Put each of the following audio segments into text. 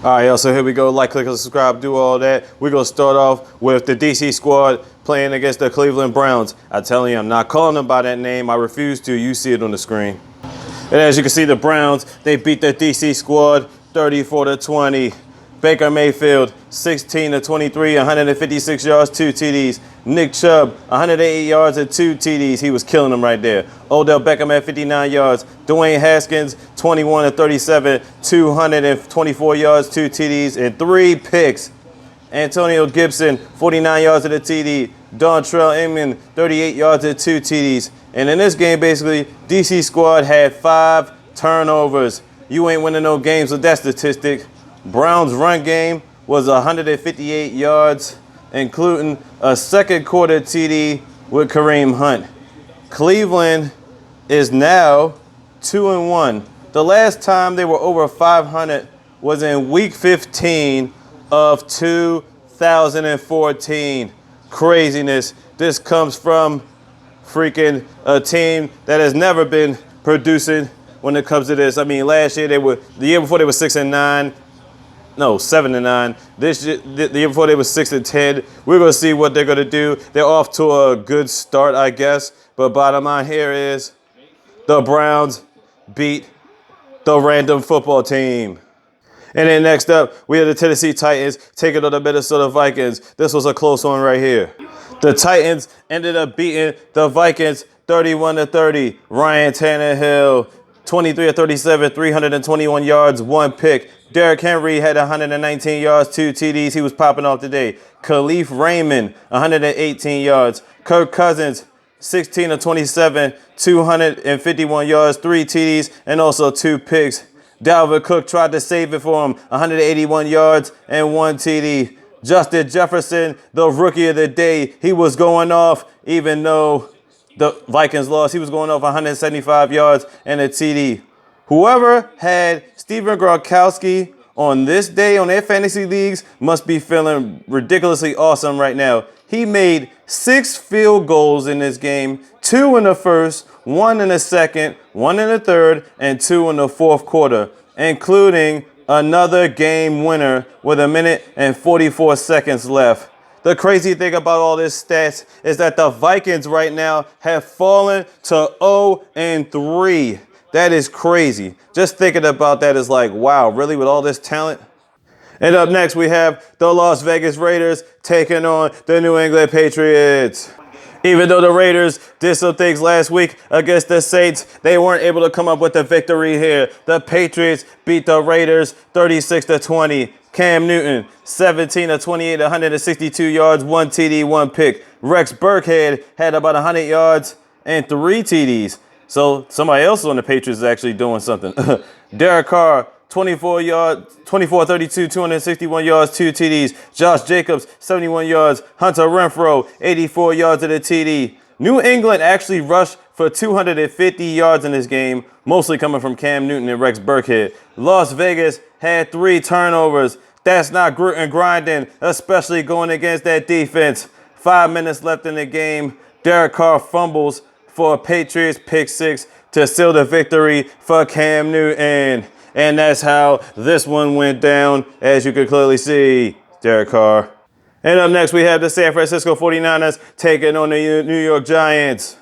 All right, yo, so here we go. Like, click, and subscribe, do all that. We're going to start off with the DC squad playing against the Cleveland Browns. I tell you, I'm not calling them by that name. I refuse to. You see it on the screen. And as you can see, the Browns, they beat the DC squad 34-20. Baker Mayfield, 16-23, 156 yards, 2 TDs. Nick Chubb, 108 yards and 2 TDs. He was killing them right there. Odell Beckham at 59 yards. Dwayne Haskins, 21-37, 224 yards, 2 TDs, and 3 picks. Antonio Gibson, 49 yards at a TD. Dontrell Inman, 38 yards and 2 TDs. And in this game, basically, DC squad had 5 turnovers. You ain't winning no games with that statistic. Browns' run game was 158 yards, including a second quarter TD with Kareem Hunt. Cleveland is now 2-1. The last time they were over 500 was in week 15 of 2014. Craziness. This comes from freaking a team that has never been producing when it comes to this. I mean, last year the year before they were 6-9. No, 7-9. The year before they were 6-10. We're gonna see what they're gonna do. They're off to a good start, I guess. But bottom line here is the Browns beat the random football team. And then next up, we have the Tennessee Titans taking on the Minnesota Vikings. This was a close one right here. The Titans ended up beating the Vikings 31-30. Ryan Tannehill, 23-37, 321 yards, 1 pick. Derrick Henry had 119 yards, 2 TDs. He was popping off today. Khalif Raymond, 118 yards. Kirk Cousins, 16-27, 251 yards, 3 TDs, and also 2 picks. Dalvin Cook tried to save it for him, 181 yards and 1 TD. Justin Jefferson, the rookie of the day, he was going off even though the Vikings lost. He was going off 175 yards and a TD. Whoever had Steven Gronkowski on this day on their fantasy leagues must be feeling ridiculously awesome right now. He made 6 field goals in this game, 2 in the first, 1 in the second, 1 in the third, and 2 in the fourth quarter, including another game winner with 1 minute and 44 seconds left. The crazy thing about all this stats is that the Vikings right now have fallen to 0-3. That is crazy. Just thinking about that is like, wow, really, with all this talent? And up next, we have the Las Vegas Raiders taking on the New England Patriots. Even though the Raiders did some things last week against the Saints, they weren't able to come up with a victory here. The Patriots beat the Raiders 36-20. Cam Newton, 17-28, 162 yards, 1 TD, 1 pick. Rex Burkhead had about 100 yards and 3 TDs. So somebody else on the Patriots is actually doing something. Derek Carr, 24-32, 261 yards, 2 TDs. Josh Jacobs, 71 yards. Hunter Renfrow, 84 yards at a TD. New England actually rushed for 250 yards in this game, mostly coming from Cam Newton and Rex Burkhead. Las Vegas had 3 turnovers. That's not grit and grinding, especially going against that defense. 5 minutes left in the game. Derek Carr fumbles for a Patriots pick 6 to seal the victory for Cam Newton. And that's how this one went down, as you can clearly see. Derek Carr. And up next, we have the San Francisco 49ers taking on the New York Giants.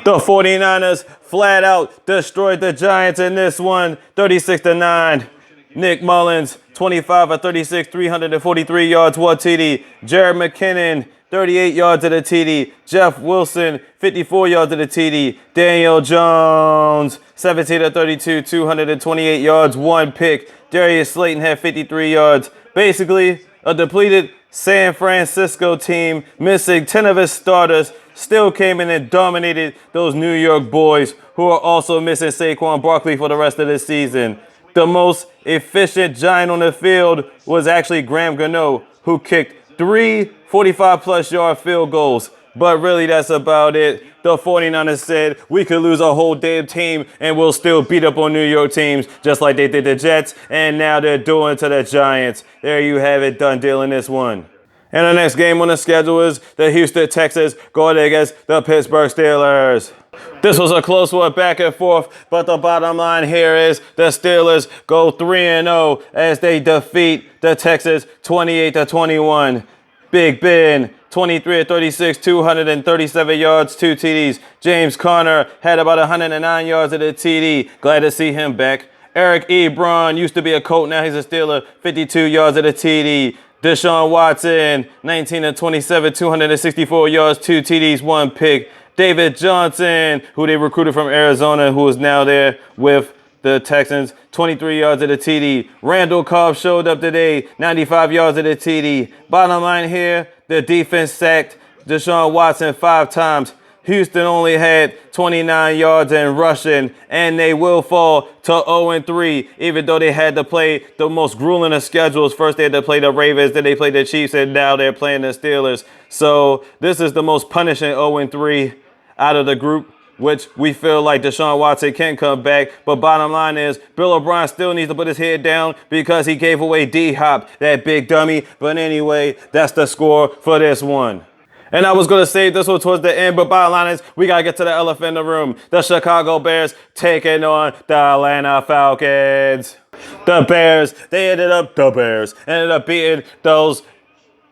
The 49ers flat out destroyed the Giants in this one, 36-9. Nick Mullins, 25-36, 343 yards, 1 TD. Jared McKinnon, 38 yards at a TD. Jeff Wilson, 54 yards at a TD. Daniel Jones, 17-32, 228 yards, 1 pick. Darius Slayton had 53 yards. Basically, a depleted San Francisco team missing 10 of his starters still came in and dominated those New York boys, who are also missing Saquon Barkley for the rest of the season. The most efficient Giant on the field was actually Graham Gano, who kicked 3 45-plus yard field goals. But really, that's about it. The 49ers said we could lose a whole damn team and we'll still beat up on New York teams just like they did the Jets, and now they're doing to the Giants. There you have it, done deal in this one. And the next game on the schedule is the Houston Texans going against the Pittsburgh Steelers. This was a close one, back and forth, but the bottom line here is the Steelers go 3-0 as they defeat the Texans 28-21. Big Ben, 23-36, 237 yards, 2 TDs. James Conner had about 109 yards at a TD. Glad to see him back. Eric Ebron used to be a Colt, now he's a Steeler, 52 yards at a TD. Deshaun Watson, 19-27, 264 yards, 2 TDs, 1 pick. David Johnson, who they recruited from Arizona, who is now there with the Texans, 23 yards at a TD. Randall Cobb showed up today, 95 yards at a TD. Bottom line here, the defense sacked Deshaun Watson 5 times. Houston only had 29 yards in rushing, and they will fall to 0-3, even though they had to play the most grueling of schedules. First, they had to play the Ravens, then they played the Chiefs, and now they're playing the Steelers. So this is the most punishing 0-3 out of the group, which we feel like Deshaun Watson can come back. But bottom line is, Bill O'Brien still needs to put his head down because he gave away D-Hop, that big dummy. But anyway, that's the score for this one. And I was going to save this one towards the end, but bottom line is we got to get to the elephant in the room. The Chicago Bears taking on the Atlanta Falcons. The Bears ended up beating those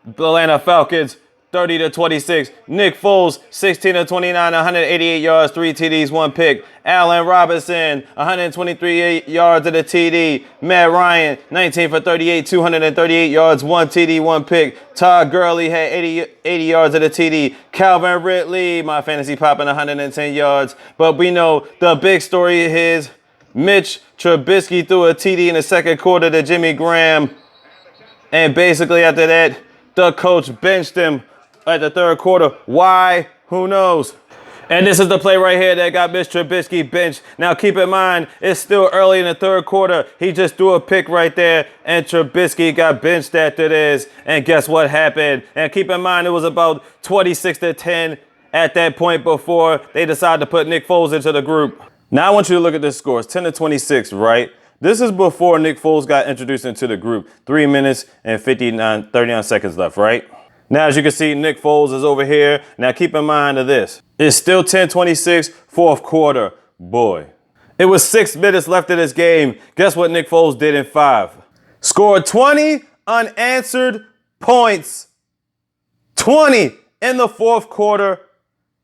Atlanta Falcons 30-26. Nick Foles, 16-29, 188 yards, 3 TDs, 1 pick. Allen Robinson, 123 yards at a TD. Matt Ryan, 19 for 38, 238 yards, 1 TD, 1 pick. Todd Gurley had 80 yards at a TD. Calvin Ridley, my fantasy popping, 110 yards. But we know the big story is Mitch Trubisky threw a TD in the second quarter to Jimmy Graham. And basically after that, the coach benched him at the third quarter. Why? Who knows? And this is the play right here that got Mitch Trubisky benched. Now keep in mind, it's still early in the third quarter. He just threw a pick right there, and Trubisky got benched after this. And guess what happened? And keep in mind, it was about 26-10 at that point before they decided to put Nick Foles into the group. Now I want you to look at this score. It's 10-26, right? This is before Nick Foles got introduced into the group. 3 minutes and 39 seconds left, right? Now, as you can see, Nick Foles is over here. Now, keep in mind of this. It's still 10-26, fourth quarter. Boy. It was 6 minutes left of this game. Guess what Nick Foles did in 5? Scored 20 unanswered points. 20 in the fourth quarter.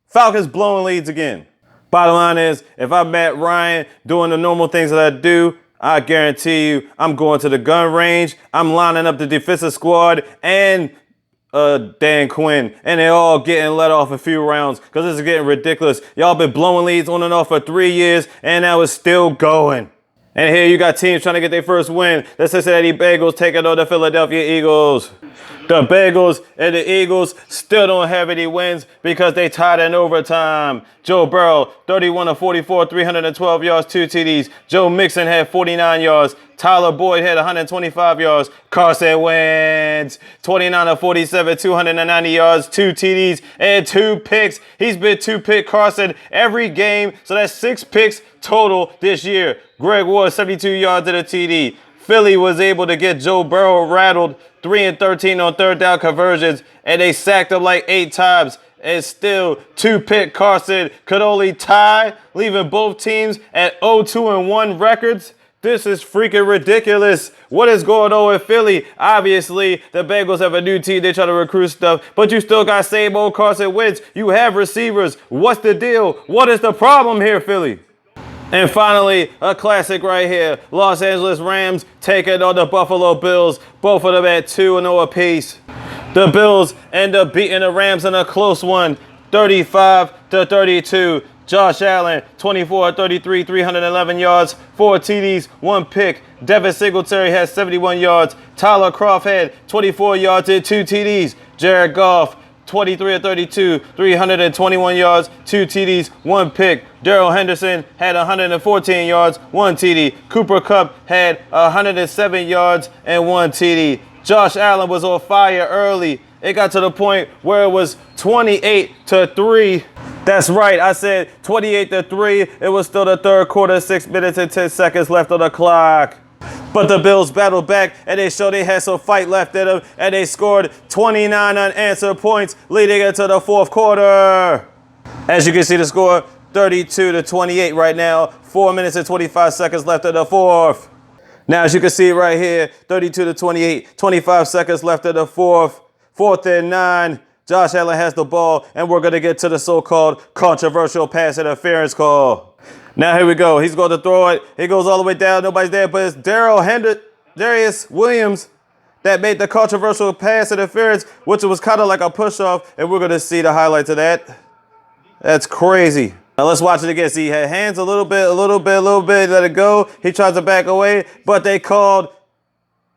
Falcons blowing leads again. Bottom line is, if I'm Matt Ryan doing the normal things that I do, I guarantee you I'm going to the gun range. I'm lining up the defensive squad and Dan Quinn, and they're all getting let off a few rounds because this is getting ridiculous. Y'all been blowing leads on and off for 3 years, and now it's still going. And here you got teams trying to get their first win. The Cincinnati Bengals taking on the Philadelphia Eagles. The Bengals and the Eagles still don't have any wins because they tied in overtime. Joe Burrow, 31-44, 312 yards, 2 TDs. Joe Mixon had 49 yards. Tyler Boyd had 125 yards. Carson Wentz, 29-47, 290 yards, 2 TDs, and 2 picks. He's been 2-pick Carson every game, so that's 6 picks total this year. Greg Ward, 72 yards at a TD. Philly was able to get Joe Burrow rattled, 3-13 on third down conversions, and they sacked him like 8 times. And still, 2-pick Carson could only tie, leaving both teams at 0-2-1 records. This is freaking ridiculous. What is going on with Philly? Obviously, the Bengals have a new team. They try to recruit stuff, but you still got same old Carson Wentz. You have receivers. What's the deal? What is the problem here, Philly? And finally, a classic right here. Los Angeles Rams taking on the Buffalo Bills. Both of them at 2-0 apiece. The Bills end up beating the Rams in a close one, 35-32. Josh Allen, 24-33, 311 yards, 4 TDs, 1 pick. Devin Singletary has 71 yards. Tyler Kroft had 24 yards and 2 TDs. Jared Goff, 23-32, 321 yards, 2 TDs, 1 pick. Darrell Henderson had 114 yards, 1 TD. Cooper Kupp had 107 yards and 1 TD. Josh Allen was on fire early. It got to the point where it was 28-3. That's right, I said 28-3. It was still the third quarter, 6 minutes and 10 seconds left on the clock. But the Bills battled back, and they showed they had some fight left in them, and they scored 29 unanswered points, leading into the fourth quarter. As you can see the score, 32-28 right now. 4 minutes and 25 seconds left in the fourth. Now, as you can see right here, 32-28, 25 seconds left in the fourth. 4th and 9. Josh Allen has the ball, and we're going to get to the so-called controversial pass interference call. Now, here we go. He's going to throw it. He goes all the way down. Nobody's there, but it's Darius Williams that made the controversial pass interference, which was kind of like a push-off, and we're going to see the highlights of that. That's crazy. Now, let's watch it again. See, he had hands a little bit, let it go. He tries to back away, but they called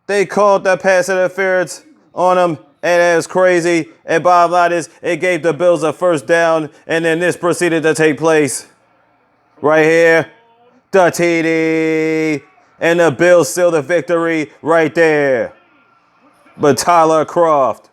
that pass interference on him. And it was crazy. And bottom line is, it gave the Bills a first down. And then this proceeded to take place. Right here. The TD. And the Bills seal the victory right there. But Tyler Kroft